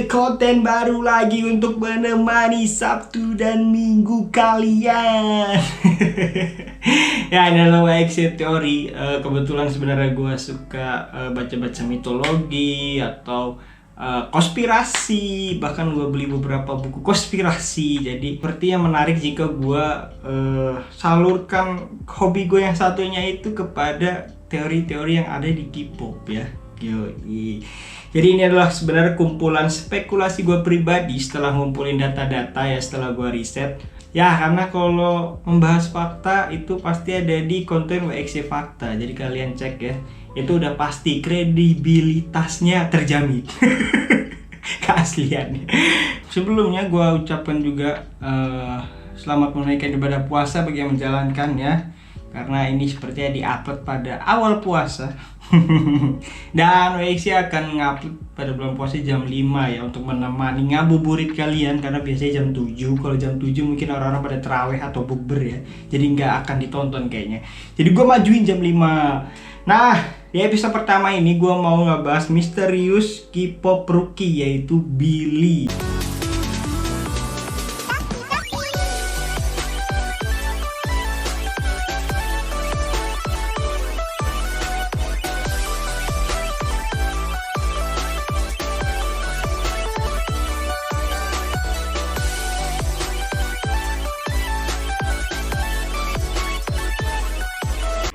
konten baru lagi untuk menemani Sabtu dan Minggu kalian. Ya, ini adalah WXC teori. Kebetulan sebenarnya gue suka baca-baca mitologi atau konspirasi. Bahkan gue beli beberapa buku konspirasi. Jadi sepertinya menarik jika gue salurkan hobi gue yang satunya itu kepada teori-teori yang ada di K-pop ya. Yoi. Jadi ini adalah sebenarnya kumpulan spekulasi gue pribadi setelah ngumpulin data-data ya, setelah gue riset. Ya, karena kalau membahas fakta itu pasti ada di konten WXC Fakta. Jadi kalian cek ya, itu udah pasti kredibilitasnya terjamin. Keasliannya. Sebelumnya gue ucapkan juga selamat menunaikan ibadah puasa bagi yang menjalankan ya. Karena ini sepertinya di-upload pada awal puasa. Dan WXC akan ngupload pada bulan puasa jam 5 ya, untuk menemani ngabuburit kalian. Karena biasanya jam 7. Kalau jam 7 mungkin orang-orang pada terawih atau bukber ya, jadi nggak akan ditonton kayaknya. Jadi gue majuin jam 5. Nah, di episode pertama ini gue mau ngebahas misterius K-pop rookie, yaitu Billlie.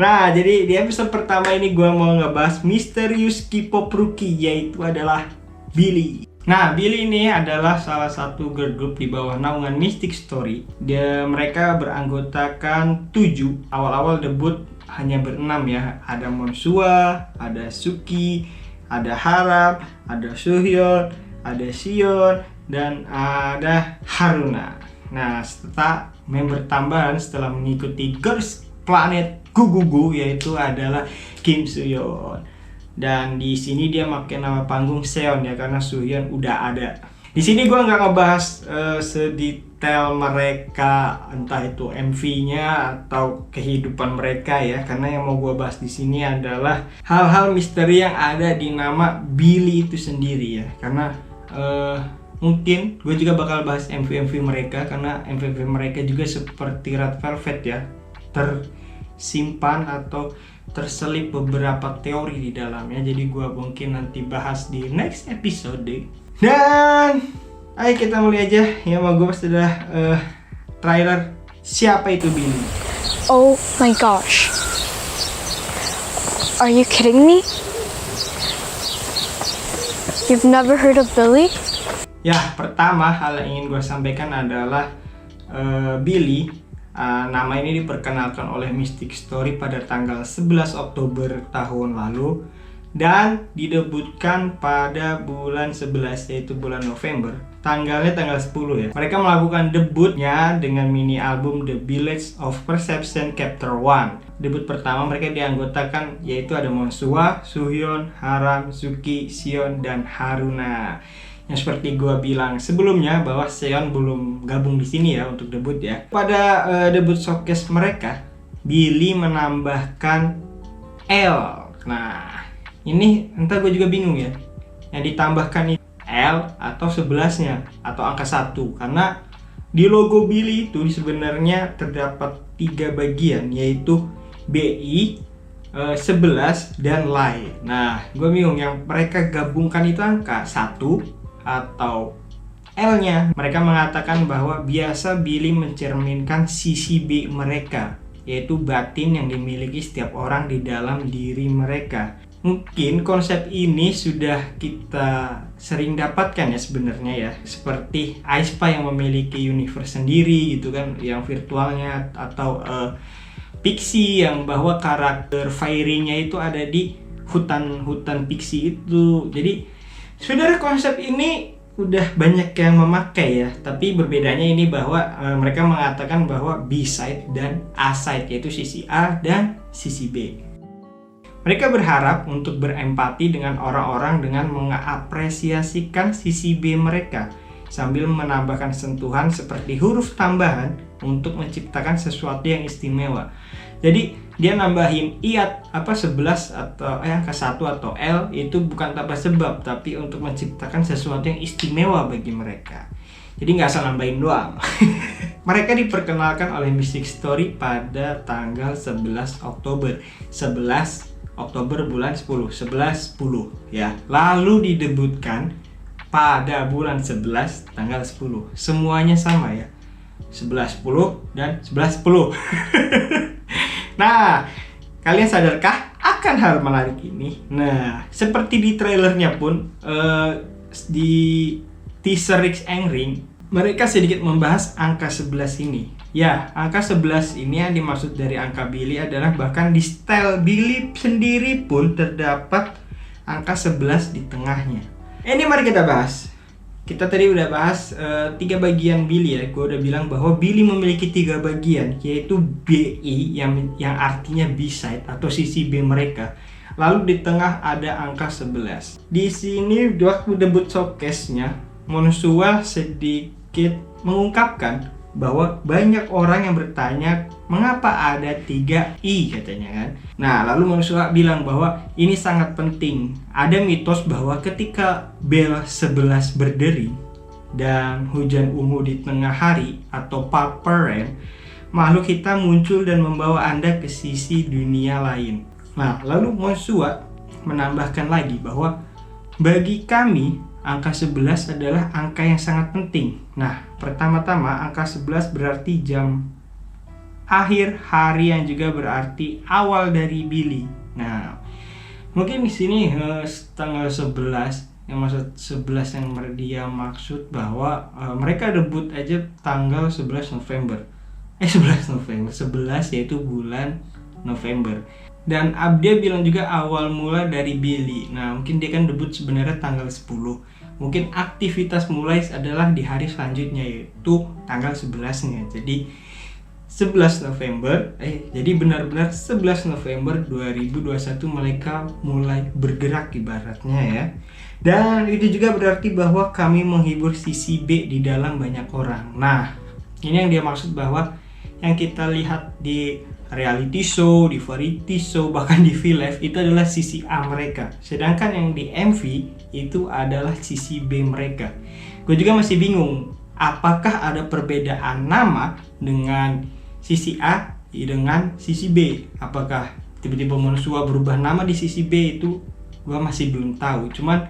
Nah, jadi di episode pertama ini gue mau ngebahas misterius K-pop rookie, yaitu adalah Billlie. Nah, Billlie ini adalah salah satu girl group di bawah naungan Mystic Story. Mereka beranggotakan 7. Awal-awal debut hanya ber-6 ya. Ada Monsua, ada Suki, ada Haram, ada Suhyun, ada Sion, dan ada Haruna. Nah, serta member tambahan setelah mengikuti Girls Planet Gugugu, yaitu adalah Kim Soohyun. Dan di sini dia pakai nama panggung Seon ya, karena Soohyun udah ada. Di sini gue nggak ngebahas sedetail mereka, entah itu MV-nya atau kehidupan mereka ya, karena yang mau gue bahas di sini adalah hal-hal misteri yang ada di nama Billlie itu sendiri ya. Karena mungkin gue juga bakal bahas MV-MV mereka, karena MV mereka juga seperti Red Velvet ya, tersimpan atau terselip beberapa teori di dalamnya. Jadi gua mungkin nanti bahas di next episode. Dan ayo kita mulai aja ya. Mau gue sudah trailer siapa itu Billlie. Oh my gosh, are you kidding me? You've never heard of Billlie? Ya, pertama hal yang ingin gue sampaikan adalah Billlie. Nama ini diperkenalkan oleh Mystic Story pada tanggal 11 Oktober tahun lalu dan didebutkan pada bulan 11, yaitu bulan November. Tanggalnya tanggal 10 ya. Mereka melakukan debutnya dengan mini album The Village of Perception Chapter 1. Debut pertama mereka dianggotakan yaitu ada Monsua, Suhyun, Haram, Suki, Sion, dan Haruna. Yang seperti gue bilang sebelumnya bahwa Seon belum gabung di sini ya untuk debut ya. Pada debut showcase mereka, Billlie menambahkan L. Nah, ini entah gue juga bingung ya. Yang ditambahkan itu L atau 11-nya atau angka 1, karena di logo Billlie itu sebenarnya terdapat 3 bagian, yaitu BI, 11 dan lain. Nah, gue bingung yang mereka gabungkan itu angka 1 atau L-nya. Mereka mengatakan bahwa biasa Billlie mencerminkan sisi B mereka, yaitu batin yang dimiliki setiap orang di dalam diri mereka. Mungkin konsep ini sudah kita sering dapatkan ya sebenarnya ya, seperti aespa yang memiliki universe sendiri gitu kan, yang virtualnya, atau Pixie yang bahwa karakter Fairy-nya itu ada di hutan Pixie itu. Jadi sebenarnya konsep ini udah banyak yang memakai ya, tapi berbedanya ini bahwa mereka mengatakan bahwa B-side dan A-side, yaitu sisi A dan sisi B. Mereka berharap untuk berempati dengan orang-orang dengan mengapresiasikan sisi B mereka, sambil menambahkan sentuhan seperti huruf tambahan untuk menciptakan sesuatu yang istimewa. Jadi dia nambahin iat 11 atau angka 1 atau L itu bukan tanpa sebab, tapi untuk menciptakan sesuatu yang istimewa bagi mereka. Jadi nggak asal nambahin doang. Mereka diperkenalkan oleh Mystic Story pada tanggal 11 Oktober. 11 Oktober bulan 10, 11-10 ya. Lalu didebutkan pada bulan 11 tanggal 10. Semuanya sama ya. 11-10 dan 11-10. Nah, kalian sadarkah akan hal menarik ini? Nah, seperti di trailernya pun di teaser Rick and Ring, mereka sedikit membahas angka 11 ini. Ya, angka 11 ini yang dimaksud dari angka Billy adalah bahkan di style Billy sendiri pun terdapat angka 11 di tengahnya. Ini mari kita bahas. Kita tadi udah bahas 3 bagian Billy ya. Gue udah bilang bahwa Billy memiliki 3 bagian, yaitu BI yang artinya B-side atau sisi B mereka. Lalu di tengah ada angka 11. Di sini waktu debut showcase-nya, Monsua sedikit mengungkapkan bahwa banyak orang yang bertanya mengapa ada 3 I katanya kan. Nah, lalu Monsua bilang bahwa ini sangat penting. Ada mitos bahwa ketika bel 11 berderi dan hujan ungu di tengah hari atau Purple Rain, makhluk hitam muncul dan membawa Anda ke sisi dunia lain. Nah, lalu Monsua menambahkan lagi bahwa bagi kami angka 11 adalah angka yang sangat penting. Nah, pertama-tama angka 11 berarti jam akhir hari yang juga berarti awal dari Billy. Nah, mungkin di sini tanggal 11 yang maksud 11 yang dia maksud bahwa mereka debut aja tanggal 11 November. 11 November, 11 yaitu bulan November. Dan Abdia bilang juga awal mula dari Billy. Nah, mungkin dia kan debut sebenarnya tanggal 10. Mungkin aktivitas mulai adalah di hari selanjutnya, yaitu tanggal 11-nya. Jadi 11 November, jadi benar-benar 11 November 2021 mereka mulai bergerak ibaratnya ya. Dan itu juga berarti bahwa kami menghibur sisi B di dalam banyak orang. Nah, ini yang dia maksud bahwa yang kita lihat di reality show, di variety show, bahkan di V-Live itu adalah sisi A mereka. Sedangkan yang di MV itu adalah sisi B mereka. Gue juga masih bingung, apakah ada perbedaan nama dengan sisi A dengan sisi B? Apakah tiba-tiba Monsua berubah nama di sisi B? Itu gue masih belum tahu. Cuman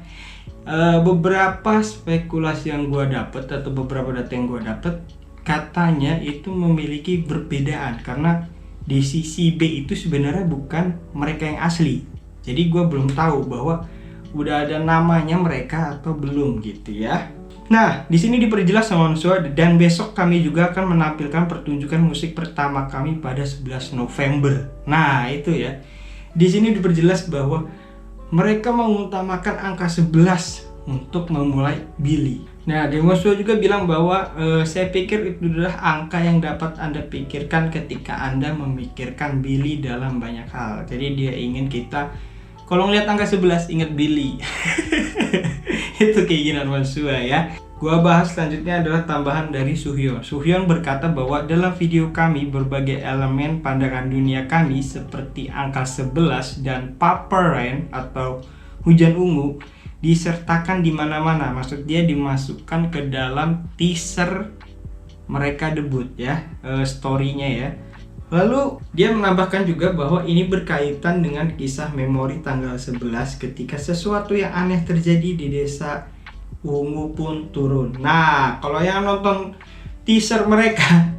beberapa spekulasi yang gue dapet atau beberapa data yang gue dapet, katanya itu memiliki perbedaan karena di sisi B itu sebenarnya bukan mereka yang asli. Jadi gue belum tahu bahwa udah ada namanya mereka atau belum gitu ya. Nah, di sini diperjelas sama Monsua, dan besok kami juga akan menampilkan pertunjukan musik pertama kami pada 11 November. Nah, itu ya. Di sini diperjelas bahwa mereka mengutamakan angka 11 untuk memulai Billy. Nah, Monsua juga bilang bahwa saya pikir itu adalah angka yang dapat Anda pikirkan ketika Anda memikirkan Billy dalam banyak hal. Jadi dia ingin kita kalau ngeliat angka 11 ingat Billy. Itu keinginan Monsua ya. Gua bahas selanjutnya adalah tambahan dari Suhyun. Suhyun berkata bahwa dalam video kami berbagai elemen pandangan dunia kami seperti angka 11 dan Purple Rain atau hujan ungu disertakan di mana-mana. Maksud dia dimasukkan ke dalam teaser mereka debut ya, story-nya ya. Lalu dia menambahkan juga bahwa ini berkaitan dengan kisah memori tanggal 11 ketika sesuatu yang aneh terjadi di desa ungu pun turun. Nah, kalau yang nonton teaser mereka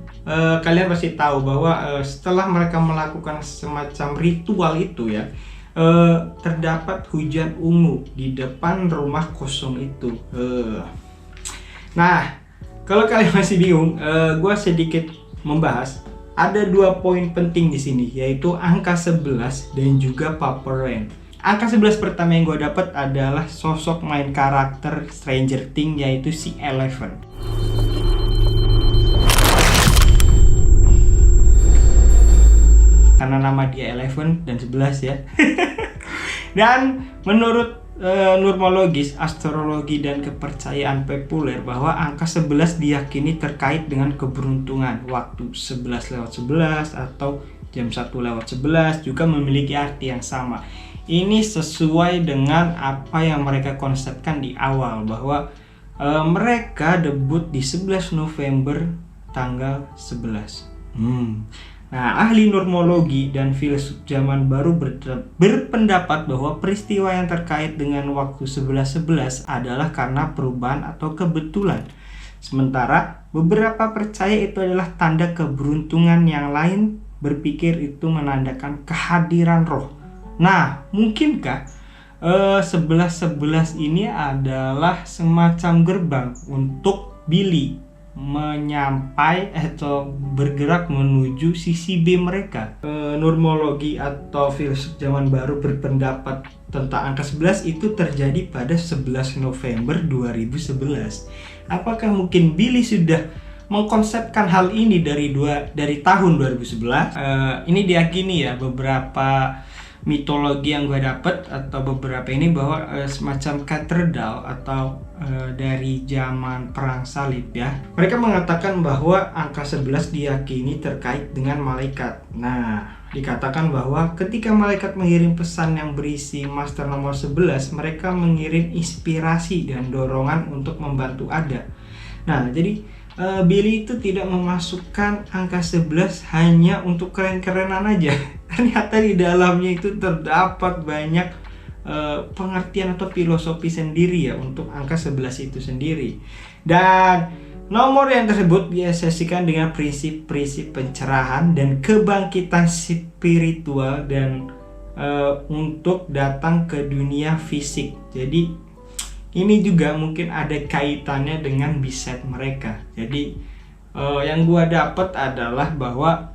kalian pasti tahu bahwa setelah mereka melakukan semacam ritual itu ya, terdapat hujan ungu di depan rumah kosong itu. Nah, kalau kalian masih bingung, gue sedikit membahas. Ada 2 poin penting di sini, yaitu angka 11 dan juga Purple Rain. Angka 11 pertama yang gue dapat adalah sosok main karakter Stranger Things, yaitu si Eleven. Karena nama dia Eleven dan 11 ya. Dan menurut nurmologis, astrologi dan kepercayaan populer bahwa angka 11 diyakini terkait dengan keberuntungan, waktu 11 lewat 11 atau jam 1:11 juga memiliki arti yang sama. Ini sesuai dengan apa yang mereka konsepkan di awal, bahwa mereka debut di 11 November tanggal 11. Nah, ahli normologi dan filsuf zaman baru berpendapat bahwa peristiwa yang terkait dengan waktu 11.11 adalah karena perubahan atau kebetulan. Sementara beberapa percaya itu adalah tanda keberuntungan, yang lain berpikir itu menandakan kehadiran roh. Nah, mungkinkah 11.11 ini adalah semacam gerbang untuk Billy menyampai atau bergerak menuju sisi B mereka? Normologi atau filsuf zaman baru berpendapat tentang angka 11 itu terjadi pada 11 November 2011. Apakah mungkin Billy sudah mengkonsepkan hal ini dari tahun 2011? Ini diyakini ya, beberapa mitologi yang gue dapet atau beberapa ini, bahwa semacam katedral atau dari zaman perang salib ya. Mereka mengatakan bahwa angka 11 diyakini terkait dengan malaikat. Nah, dikatakan bahwa ketika malaikat mengirim pesan yang berisi master nomor 11, mereka mengirim inspirasi dan dorongan untuk membantu Ada. Nah, jadi Billy itu tidak memasukkan angka 11 hanya untuk keren-kerenan aja. Ternyata di dalamnya itu terdapat banyak pengertian atau filosofi sendiri ya untuk angka 11 itu sendiri. Dan nomor yang tersebut diasosiasikan dengan prinsip-prinsip pencerahan dan kebangkitan spiritual, dan untuk datang ke dunia fisik. Jadi ini juga mungkin ada kaitannya dengan B-side mereka. Jadi yang gua dapat adalah bahwa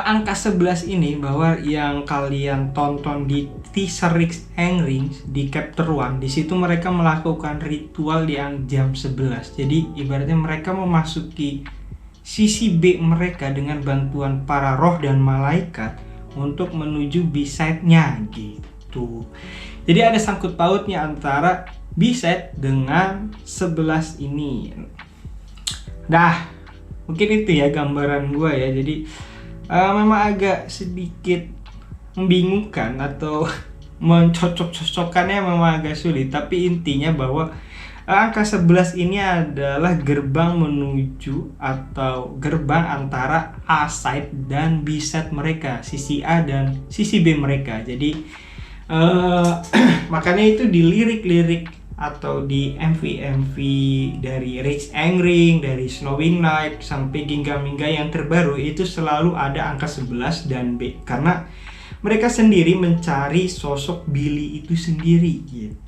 angka 11 ini, bahwa yang kalian tonton di teaser Risk and Rings di chapter 1, di situ mereka melakukan ritual di jam 11. Jadi ibaratnya mereka memasuki sisi B mereka dengan bantuan para roh dan malaikat untuk menuju B-side-nya gitu. Jadi ada sangkut pautnya antara B-side dengan 11 ini. Nah, mungkin itu ya gambaran gue ya. Jadi memang agak sedikit membingungkan atau mencocok-cocokkannya memang agak sulit. Tapi intinya bahwa angka 11 ini adalah gerbang menuju atau gerbang antara A-side dan B-side mereka, sisi A dan sisi B mereka. Jadi makanya itu di lirik-lirik atau di MV dari Rich Angring, dari Snowy Night sampai Ginga-Mingga yang terbaru itu selalu ada angka 11 dan B, karena mereka sendiri mencari sosok Billy itu sendiri gitu.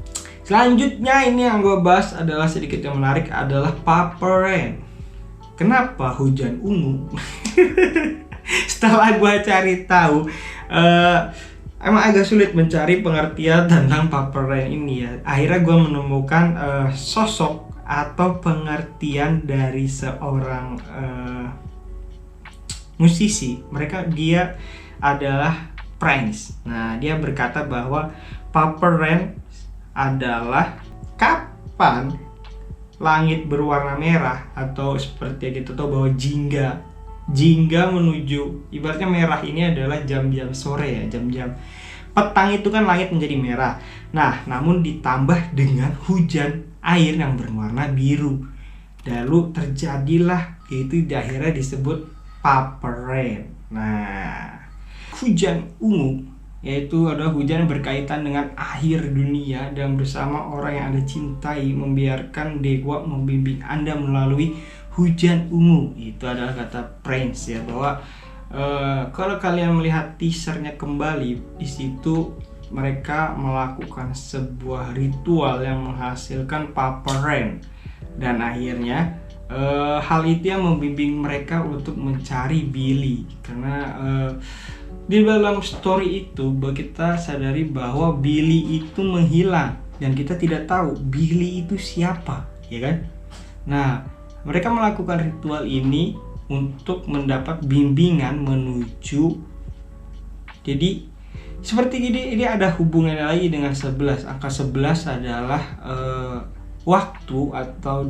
Selanjutnya ini yang gue bahas adalah sedikit yang menarik, adalah Purple Rain. Kenapa hujan ungu? Setelah gue cari tahu, emang agak sulit mencari pengertian tentang Purple Rain ini ya. Akhirnya gue menemukan sosok atau pengertian dari seorang musisi. Dia adalah Prince. Nah, dia berkata bahwa Purple Rain adalah kapan langit berwarna merah, atau seperti gitu, atau bahwa jingga menuju, ibaratnya merah ini adalah jam-jam sore ya, jam-jam petang itu kan langit menjadi merah. Nah, namun ditambah dengan hujan air yang berwarna biru, lalu terjadilah itu akhirnya disebut Purple Rain. Nah, hujan ungu yaitu adalah hujan yang berkaitan dengan akhir dunia, dan bersama orang yang Anda cintai membiarkan dewa membimbing Anda melalui hujan ungu. Itu adalah kata Prince ya, bahwa kalau kalian melihat teasernya kembali, di situ mereka melakukan sebuah ritual yang menghasilkan Purple Rain, dan akhirnya hal itu yang membimbing mereka untuk mencari Billy. Karena di dalam story itu kita sadari bahwa Billy itu menghilang dan kita tidak tahu Billy itu siapa, ya kan? Nah, mereka melakukan ritual ini untuk mendapat bimbingan menuju. Jadi seperti ini ada hubungannya lagi dengan 11. Angka 11 adalah waktu atau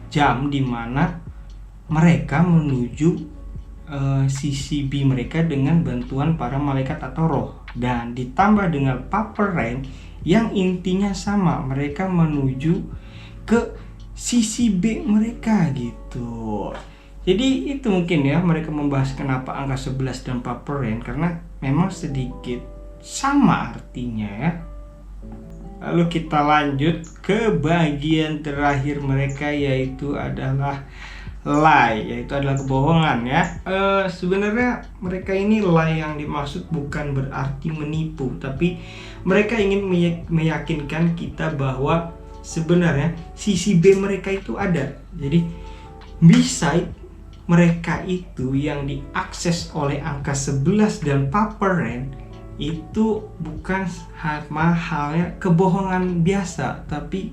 jam di mana mereka menuju CCB mereka dengan bantuan para malaikat atau roh, dan ditambah dengan Purple Rain yang intinya sama, mereka menuju ke CCB mereka gitu. Jadi itu mungkin ya mereka membahas kenapa angka 11 dan Purple Rain, karena memang sedikit sama artinya ya. Lalu kita lanjut ke bagian terakhir mereka, yaitu adalah lie, yaitu adalah kebohongan ya. Sebenarnya mereka ini lie yang dimaksud bukan berarti menipu, tapi mereka ingin meyakinkan kita bahwa sebenarnya sisi B mereka itu ada. Jadi beside mereka itu yang diakses oleh angka 11 dan Purple Rain itu bukan halnya kebohongan biasa, tapi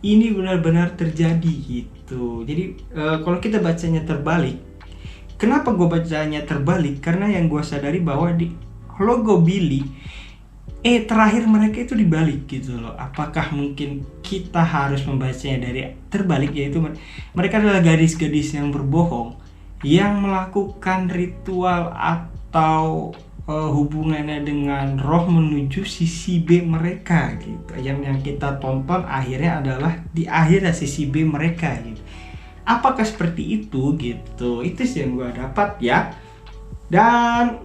ini benar-benar terjadi gitu. Jadi kalau kita bacanya terbalik, kenapa gue bacanya terbalik? Karena yang gue sadari bahwa di logo Billy terakhir mereka itu dibalik gitu loh. Apakah mungkin kita harus membacanya dari terbalik, yaitu mereka adalah gadis-gadis yang berbohong yang melakukan ritual atau hubungannya dengan roh menuju sisi B mereka gitu. Yang kita tonton akhirnya adalah di akhirnya sisi B mereka gitu. Apakah seperti itu gitu? Itu sih yang gue dapat ya. Dan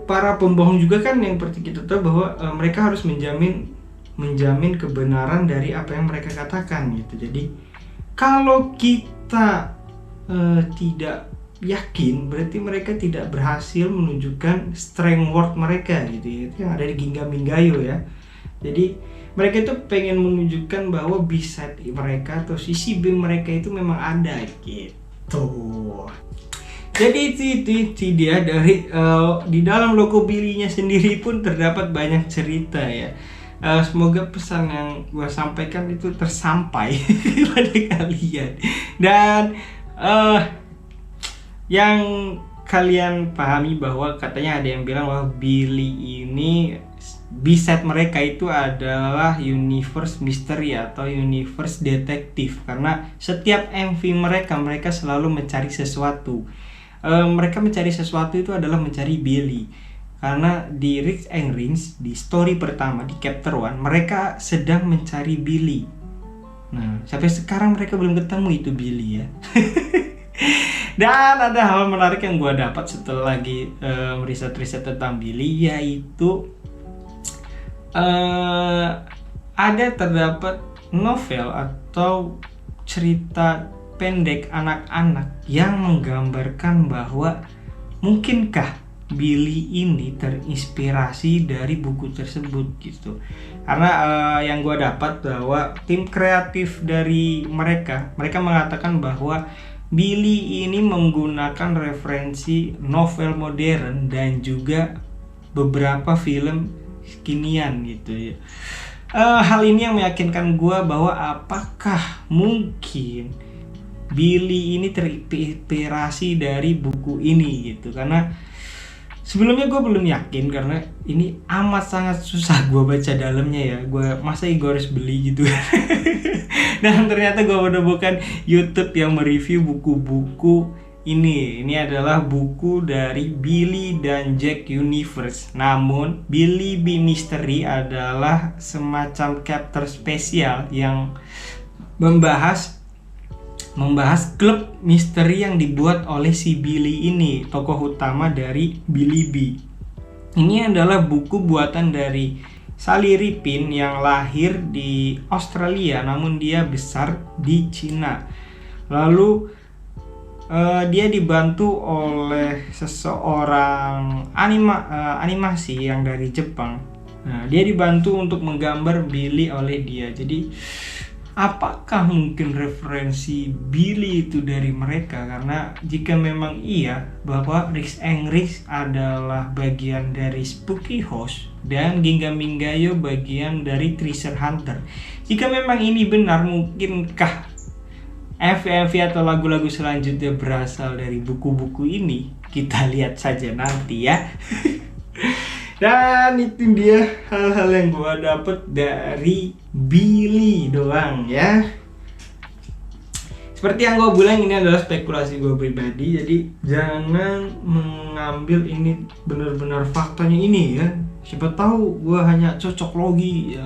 para pembohong juga kan yang seperti kita tahu bahwa mereka harus menjamin kebenaran dari apa yang mereka katakan gitu. Jadi kalau kita tidak yakin, berarti mereka tidak berhasil menunjukkan strength word mereka gitu. Itu yang ada di Ginga Mingayo ya. Jadi mereka itu pengen menunjukkan bahwa bisa mereka atau sisi B mereka itu memang ada gitu. Jadi itu dia dari di dalam logo Billy-nya sendiri pun terdapat banyak cerita ya. Semoga pesan yang gue sampaikan itu tersampai pada kalian, dan yang kalian pahami bahwa katanya ada yang bilang bahwa Billy ini B-side mereka itu adalah universe misteri atau universe detektif, karena setiap MV mereka selalu mencari sesuatu. Mereka mencari sesuatu itu adalah mencari Billy, karena di Risk and Rings di story pertama di chapter 1 mereka sedang mencari Billy. Nah sampai sekarang mereka belum ketemu itu Billy ya. Dan ada hal menarik yang gue dapat setelah lagi riset tentang Billy, yaitu terdapat novel atau cerita pendek anak-anak yang menggambarkan bahwa mungkinkah Billy ini terinspirasi dari buku tersebut gitu. Karena yang gue dapat bahwa tim kreatif dari mereka mengatakan bahwa Billy ini menggunakan referensi novel modern dan juga beberapa film kekinian gitu ya. Hal ini yang meyakinkan gue bahwa apakah mungkin Billy ini terinspirasi dari buku ini gitu. Karena sebelumnya gue belum yakin, karena ini amat sangat susah gue baca dalamnya ya. Masa gue harus beli gitu. Dan ternyata gue menemukan YouTube yang mereview buku-buku ini. Ini adalah buku dari Billy dan Jack Universe. Namun Billy B Mystery adalah semacam chapter spesial yang membahas klub misteri yang dibuat oleh si Billy ini, tokoh utama dari Billy B. Ini adalah buku buatan dari Sally Ripin yang lahir di Australia namun dia besar di Cina. Lalu dia dibantu oleh seseorang animasi yang dari Jepang. Nah, dia dibantu untuk menggambar Billy oleh dia. Jadi apakah mungkin referensi Billy itu dari mereka? Karena jika memang iya bahwa Risk and Rings adalah bagian dari Spooky House dan Ginga Mingayo bagian dari Treasure Hunter, jika memang ini benar, mungkinkah MV atau lagu-lagu selanjutnya berasal dari buku-buku ini? Kita lihat saja nanti ya. Dan itu dia hal-hal yang gue dapet dari Billy doang ya. seperti yang gue bilang, ini adalah spekulasi gue pribadi, jadi jangan mengambil ini benar-benar faktanya ini ya. Siapa tahu gue hanya cocok logi ya.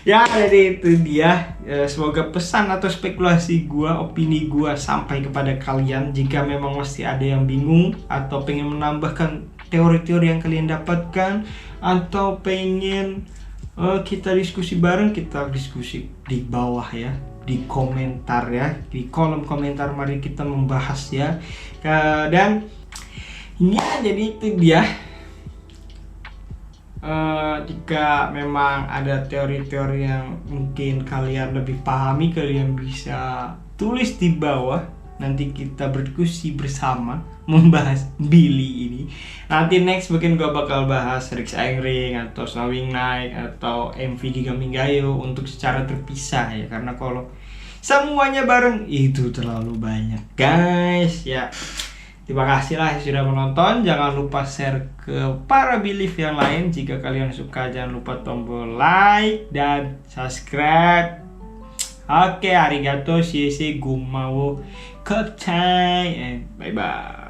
Ya, jadi itu dia. Semoga pesan atau spekulasi gue, opini gue sampai kepada kalian. Jika memang masih ada yang bingung atau pengen menambahkan teori-teori yang kalian dapatkan, atau pengen kita diskusi bareng, kita diskusi di bawah ya, di komentar ya, di kolom komentar. Mari kita membahas ya. Dan ya, jadi itu dia. Jika memang ada teori-teori yang mungkin kalian lebih pahami, kalian bisa tulis di bawah. Nanti kita berdiskusi bersama membahas Billy ini. Nanti next mungkin gue bakal bahas Risk Ring atau Snowing Night atau MV Giga Minggayo untuk secara terpisah ya, karena kalau semuanya bareng itu terlalu banyak guys ya. Terima kasih lah yang sudah menonton. Jangan lupa share ke para belief yang lain. Jika kalian suka, jangan lupa tombol like dan subscribe. Oke, arigato, shishi, gumao, kopchai, and bye-bye.